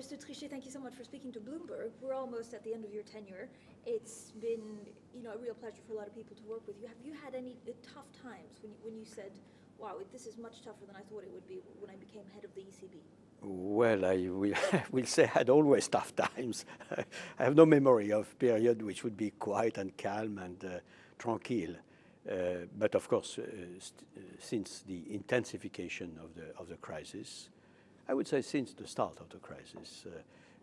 Mr. Trichet, thank you so much for speaking to Bloomberg. We're almost at the end of your tenure. It's been, a real pleasure for a lot of people to work with you. Have you had any tough times when you said, wow, this is much tougher than I thought it would be when I became head of the ECB? Well, I will say I had always tough times. I have no memory of period which would be quiet and calm and tranquil. But of course, since the intensification of the crisis, I would say since the start of the crisis,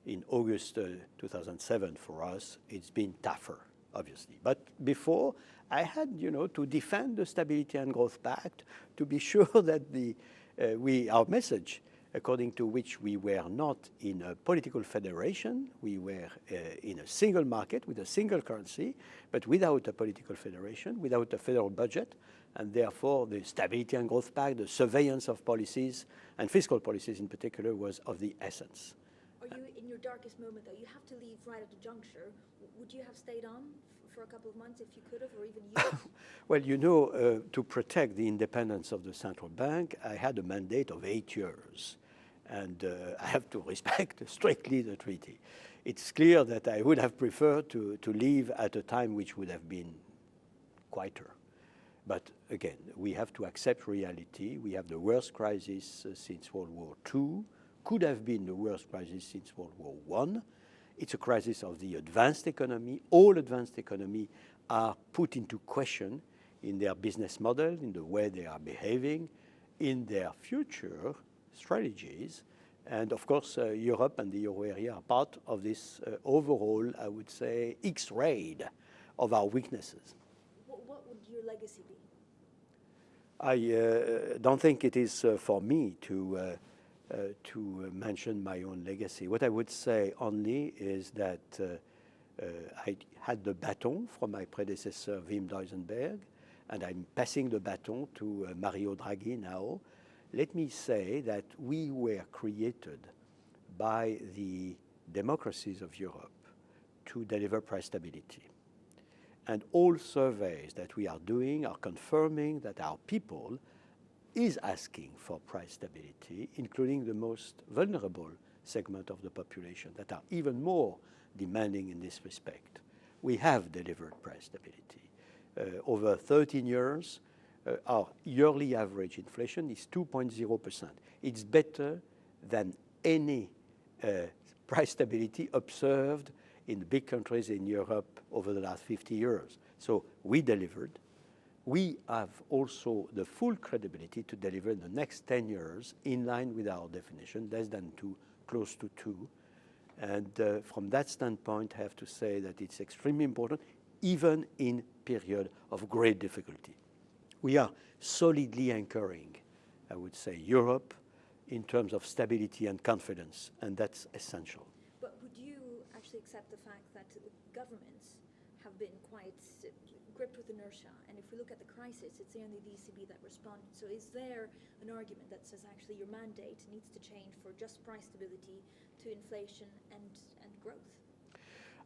in August 2007 for us, it's been tougher, obviously. But before, I had, to defend the Stability and Growth Pact, to be sure that our message, according to which we were not in a political federation, we were in a single market with a single currency, but without a political federation, without a federal budget, and therefore the Stability and Growth Pact, the surveillance of policies, and fiscal policies in particular, was of the essence. Are you in your darkest moment, though? You have to leave right at the juncture. Would you have stayed on for a couple of months if you could have, or even years? Well, to protect the independence of the central bank, I had a mandate of 8 years. And I have to respect strictly the treaty. It's clear that I would have preferred to leave at a time which would have been quieter. But again, we have to accept reality. We have the worst crisis since World War II, could have been the worst crisis since World War I. It's a crisis of the advanced economy. All advanced economy are put into question in their business model, in the way they are behaving, in their future strategies. And of course, Europe and the euro area are part of this overall, I would say, X-ray of our weaknesses. What would your legacy be? I don't think it is for me to mention my own legacy. What I would say only is that I had the baton from my predecessor, Wim Duisenberg, and I'm passing the baton to Mario Draghi now. Let me say that we were created by the democracies of Europe to deliver price stability. And all surveys that we are doing are confirming that our people is asking for price stability, including the most vulnerable segment of the population that are even more demanding in this respect. We have delivered price stability. Over 13 years, our yearly average inflation is 2.0%. It's better than any price stability observed in the big countries in Europe over the last 50 years. So we delivered. We have also the full credibility to deliver in the next 10 years in line with our definition, less than 2, close to 2. And from that standpoint, I have to say that it's extremely important, even in period of great difficulty. We are solidly anchoring, I would say, Europe in terms of stability and confidence, and that's essential. But would you actually accept the fact that governments have been quite gripped with inertia? And if we look at the crisis, it's only the ECB that responded. So is there an argument that says actually your mandate needs to change for just price stability to inflation and growth?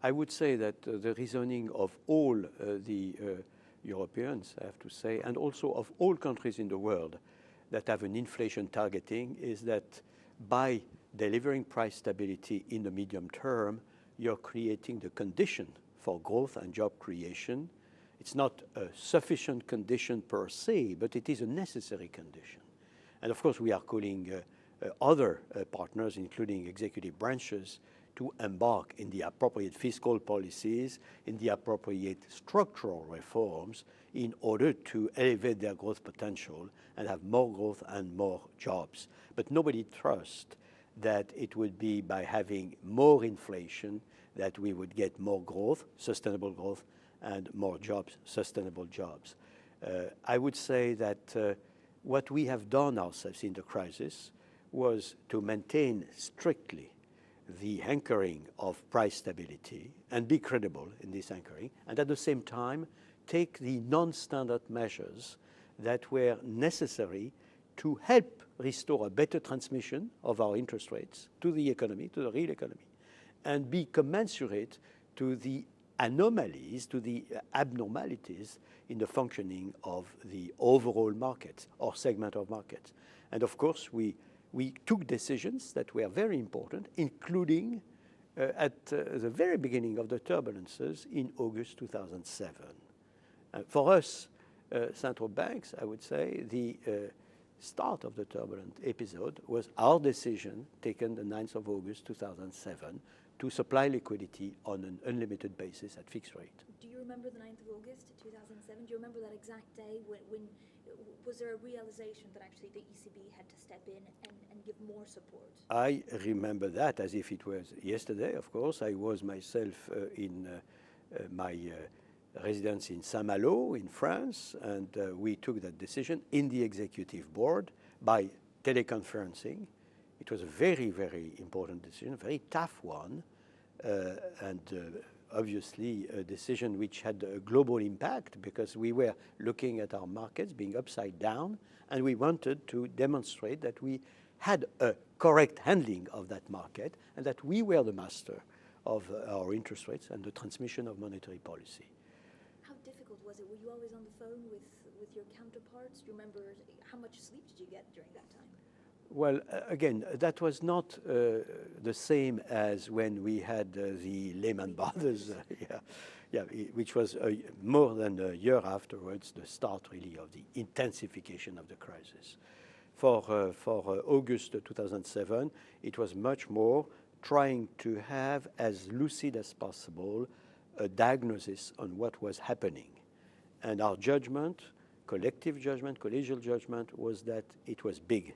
I would say that the reasoning of all the Europeans, I have to say, and also of all countries in the world that have an inflation targeting is that by delivering price stability in the medium term, you're creating the condition for growth and job creation. It's not a sufficient condition per se, but it is a necessary condition. And of course, we are calling other partners, including executive branches, to embark in the appropriate fiscal policies, in the appropriate structural reforms in order to elevate their growth potential and have more growth and more jobs. But nobody trusts that it would be by having more inflation that we would get more growth, sustainable growth, and more jobs, sustainable jobs. I would say that what we have done ourselves in the crisis was to maintain strictly the anchoring of price stability and be credible in this anchoring, and at the same time take the non-standard measures that were necessary to help restore a better transmission of our interest rates to the economy, to the real economy, and be commensurate to the anomalies, to the abnormalities in the functioning of the overall market or segment of markets. And of course, we we took decisions that were very important, including at the very beginning of the turbulences in August 2007. For us, central banks, I would say, the start of the turbulent episode was our decision taken the 9th of August 2007 to supply liquidity on an unlimited basis at fixed rate. Do you remember the 9th of August 2007? Do you remember that exact day when was there a realization that actually the ECB had to step in and give more support? I remember that as if it was yesterday, of course. I was myself in my residence in Saint-Malo in France, and we took that decision in the executive board by teleconferencing. It was a very, very important decision, a very tough one, and obviously a decision which had a global impact because we were looking at our markets being upside down, and we wanted to demonstrate that we had a correct handling of that market and that we were the master of our interest rates and the transmission of monetary policy. How difficult was it? Were you always on the phone with your counterparts? Do you remember how much sleep did you get during that time? Well, again, that was not the same as when we had the Lehman Brothers, which was more than a year afterwards, the start really of the intensification of the crisis. For August 2007, it was much more trying to have as lucid as possible a diagnosis on what was happening. And our judgment, collective judgment, collegial judgment, was that it was big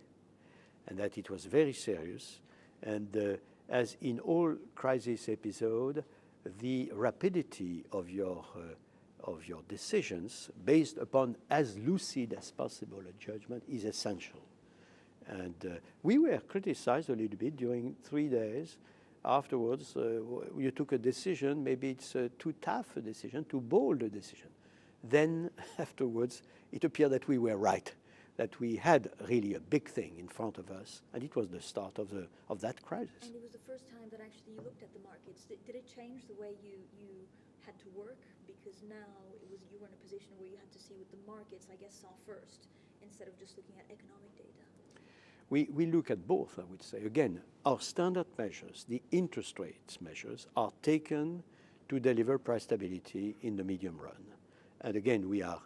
and that it was very serious. And as in all crisis episodes, the rapidity of your decisions, based upon as lucid as possible a judgment, is essential. And we were criticized a little bit during 3 days. Afterwards, you took a decision, maybe it's too tough a decision, too bold a decision. Then afterwards, it appeared that we were right, that we had really a big thing in front of us, and it was the start of that crisis. And it was the first time that actually you looked at the markets. Did it change the way you had to work? Because now you were in a position where you had to see what the markets, I guess, saw first, instead of just looking at economic data. We look at both, I would say. Again, our standard measures, the interest rates measures, are taken to deliver price stability in the medium run. And again, we are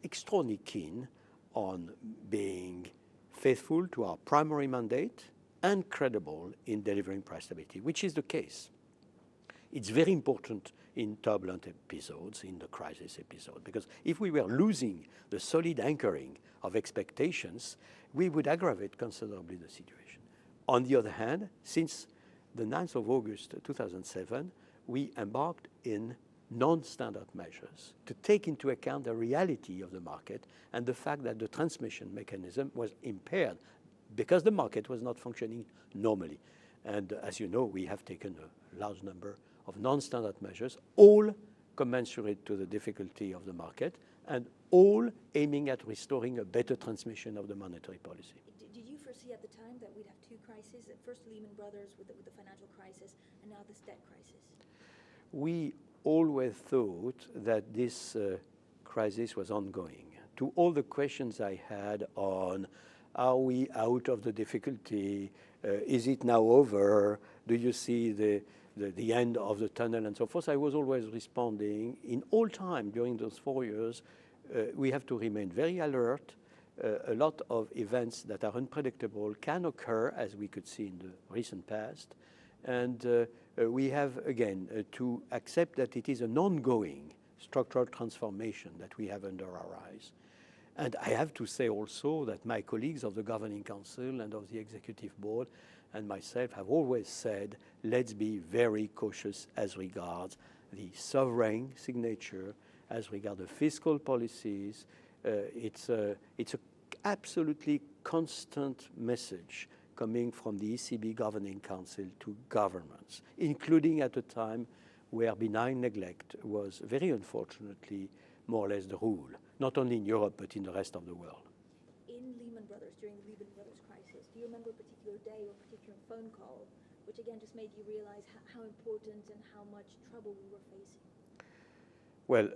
extraordinarily keen on being faithful to our primary mandate and credible in delivering price stability, which is the case. It's very important in turbulent episodes, in the crisis episode, because if we were losing the solid anchoring of expectations, we would aggravate considerably the situation. On the other hand, since the 9th of August 2007, we embarked in non-standard measures to take into account the reality of the market and the fact that the transmission mechanism was impaired because the market was not functioning normally. And as you know, we have taken a large number of non-standard measures, all commensurate to the difficulty of the market and all aiming at restoring a better transmission of the monetary policy. Did you foresee at the time that we'd have two crises? First Lehman Brothers with the financial crisis, and now this debt crisis? We always thought that this crisis was ongoing. To all the questions I had on, are we out of the difficulty? Is it now over? Do you see the end of the tunnel and so forth? I was always responding in all time during those 4 years. We have to remain very alert. A lot of events that are unpredictable can occur, as we could see in the recent past. And we have, again, to accept that it is an ongoing structural transformation that we have under our eyes. And I have to say also that my colleagues of the Governing Council and of the Executive Board and myself have always said, let's be very cautious as regards the sovereign signature, as regards the fiscal policies. It's a absolutely constant message coming from the ECB Governing Council to governments, including at a time where benign neglect was very unfortunately more or less the rule, not only in Europe but in the rest of the world. In Lehman Brothers, during the Lehman Brothers crisis, do you remember a particular day or a particular phone call which again just made you realize how important and how much trouble we were facing? Well,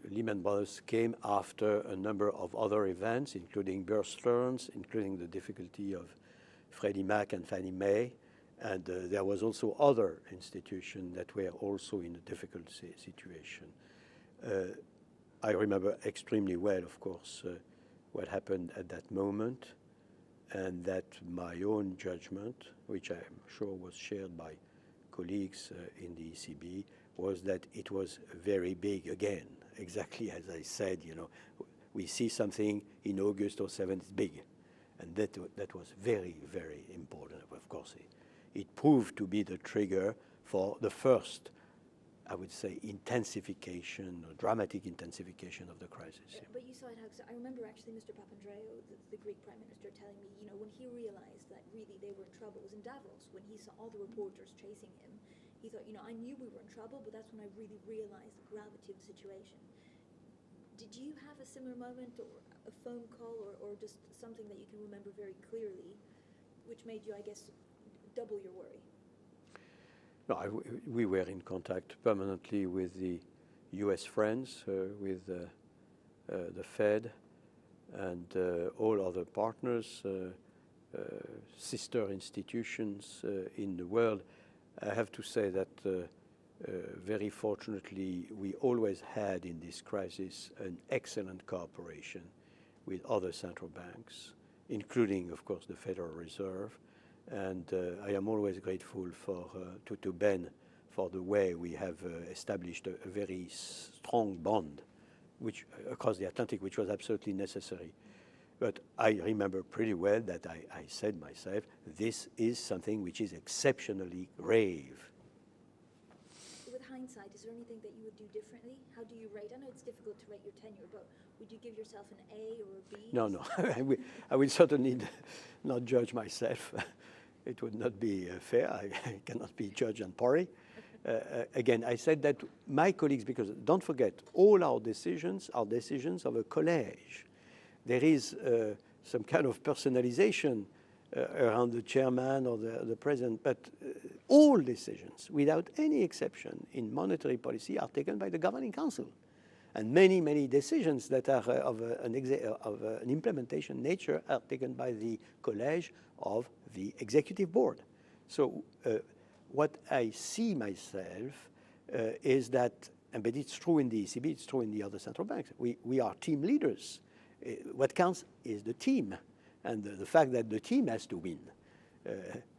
Lehman Brothers came after a number of other events, including Bear Stearns, including the difficulty of Freddie Mac and Fannie Mae, and there was also other institutions that were also in a difficult situation. I remember extremely well, of course, what happened at that moment, and that my own judgment, which I'm sure was shared by colleagues in the ECB, was that it was very big again. Exactly as I said, you know, we see something in August or 7th, it's big. And that was very, very important. Of course, it proved to be the trigger for the first, I would say, intensification, or dramatic intensification of the crisis. But you saw it how, I remember actually Mr. Papandreou, the Greek Prime Minister, telling me, you know, when he realized that really they were in trouble, it was in Davos, when he saw all the reporters chasing him, he thought, you know, I knew we were in trouble, but that's when I really realized the gravity of the situation. Did you have a similar moment, or a phone call, or just something that you can remember very clearly, which made you, I guess, double your worry? No, we were in contact permanently with the U.S. friends, with the Fed, and all other partners, sister institutions in the world. I have to say that very fortunately, we always had in this crisis an excellent cooperation with other central banks, including, of course, the Federal Reserve. And I am always grateful to Ben for the way we have established a very strong bond which across the Atlantic, which was absolutely necessary. But I remember pretty well that I said myself, this is something which is exceptionally grave. With hindsight, is there anything that you would do differently? How do you rate? I know it's difficult to rate your tenure, but would you give yourself an A or a B? No. I will certainly not judge myself. It would not be fair. I cannot be judged and party. Again, I said that my colleagues, because don't forget, all our decisions are decisions of a college. There is some kind of personalization around the chairman or the president, but all decisions, without any exception, in monetary policy are taken by the governing council. And many, many decisions that are of an implementation nature are taken by the college of the executive board. So what I see myself is that, but it's true in the ECB, it's true in the other central banks, we are team leaders. What counts is the team, and the fact that the team has to win,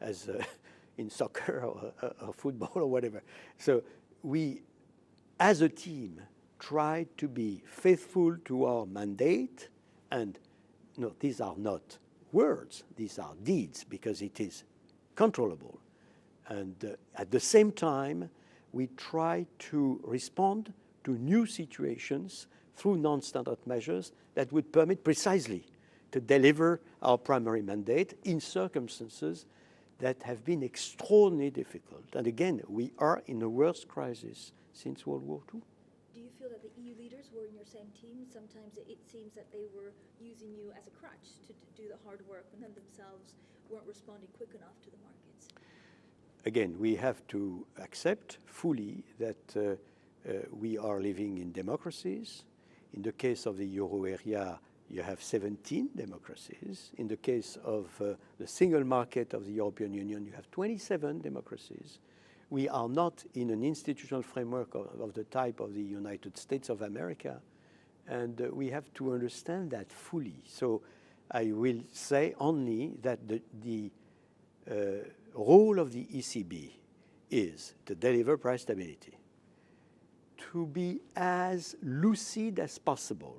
as in soccer or football or whatever. So we, as a team, try to be faithful to our mandate, and no, these are not words, these are deeds, because it is controllable. And at the same time, we try to respond to new situations through non-standard measures that would permit precisely to deliver our primary mandate in circumstances that have been extraordinarily difficult. And again, we are in the worst crisis since World War II. Do you feel that the EU leaders were in your same team? Sometimes it seems that they were using you as a crutch to do the hard work and then themselves weren't responding quick enough to the markets. Again, we have to accept fully that we are living in democracies. In the case of the euro area, you have 17 democracies. In the case of the single market of the European Union, you have 27 democracies. We are not in an institutional framework of the type of the United States of America, and we have to understand that fully. So I will say only that the role of the ECB is to deliver price stability, to be as lucid as possible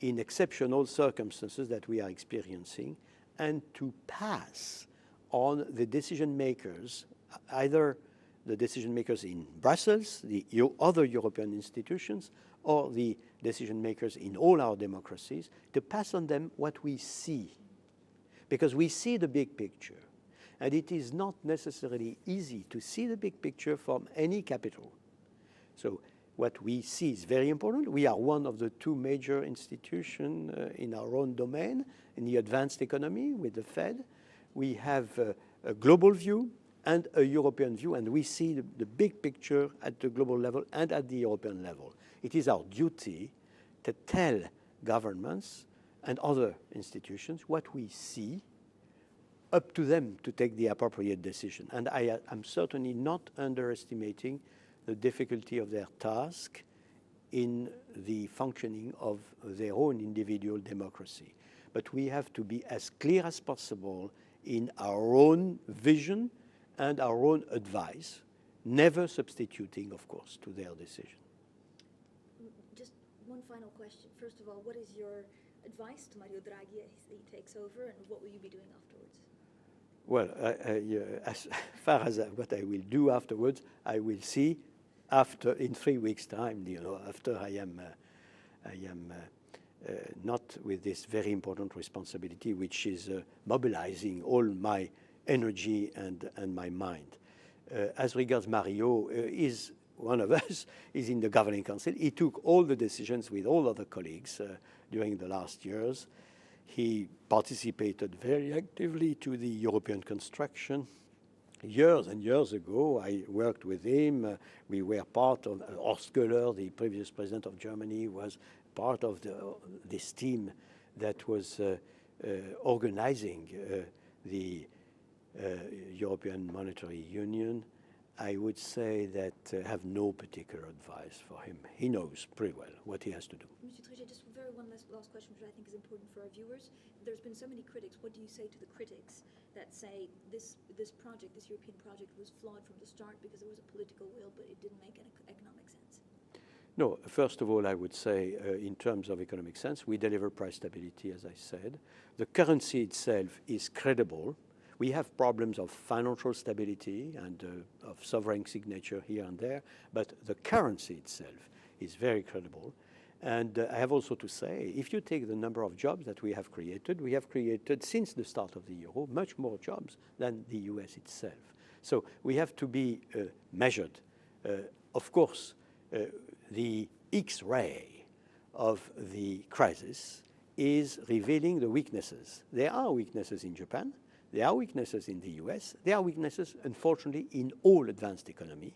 in exceptional circumstances that we are experiencing, and to pass on the decision makers, either the decision makers in Brussels, the other European institutions, or the decision makers in all our democracies, to pass on them what we see. Because we see the big picture, and it is not necessarily easy to see the big picture from any capital. So what we see is very important. We are one of the two major institutions in our own domain, in the advanced economy with the Fed. We have a global view. and a European view, and we see the big picture at the global level and at the European level. It is our duty to tell governments and other institutions what we see, up to them to take the appropriate decision. And I'm certainly not underestimating the difficulty of their task in the functioning of their own individual democracy. But we have to be as clear as possible in our own vision and our own advice, never substituting, of course, to their decision. Just one final question. First of all, what is your advice to Mario Draghi as he takes over, and what will you be doing afterwards? Well, as far as what I will do afterwards, I will see after, in 3 weeks' time, after I am not with this very important responsibility, which is mobilizing all my energy and my mind. As regards Mario, is one of us, is in the Governing Council. He took all the decisions with all other colleagues during the last years. He participated very actively to the European construction. Years and years ago, I worked with him. We were part of, Horst Köhler, the previous president of Germany, was part of this team that was organizing the European Monetary Union. I would say that I have no particular advice for him. He knows pretty well what he has to do. Mr. Trichet, just one last question, which I think is important for our viewers. There's been so many critics. What do you say to the critics that say this project, this European project, was flawed from the start because there was a political will, but it didn't make any economic sense? No, first of all, I would say in terms of economic sense, we deliver price stability, as I said. The currency itself is credible. We have problems of financial stability and of sovereign signature here and there, but the currency itself is very credible. And I have also to say, if you take the number of jobs that we have created since the start of the euro, much more jobs than the US itself. So we have to be measured. Of course, the X-ray of the crisis is revealing the weaknesses. There are weaknesses in Japan. There are weaknesses in the US. There are weaknesses, unfortunately, in all advanced economy.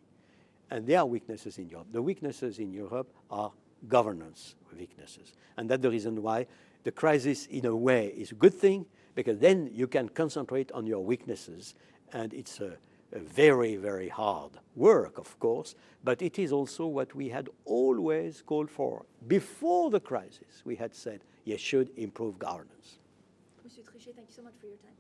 And there are weaknesses in Europe. The weaknesses in Europe are governance weaknesses. And that's the reason why the crisis, in a way, is a good thing, because then you can concentrate on your weaknesses. And it's a very, very hard work, of course, but it is also what we had always called for. Before the crisis, we had said, you should improve governance. Monsieur Trichet, thank you so much for your time.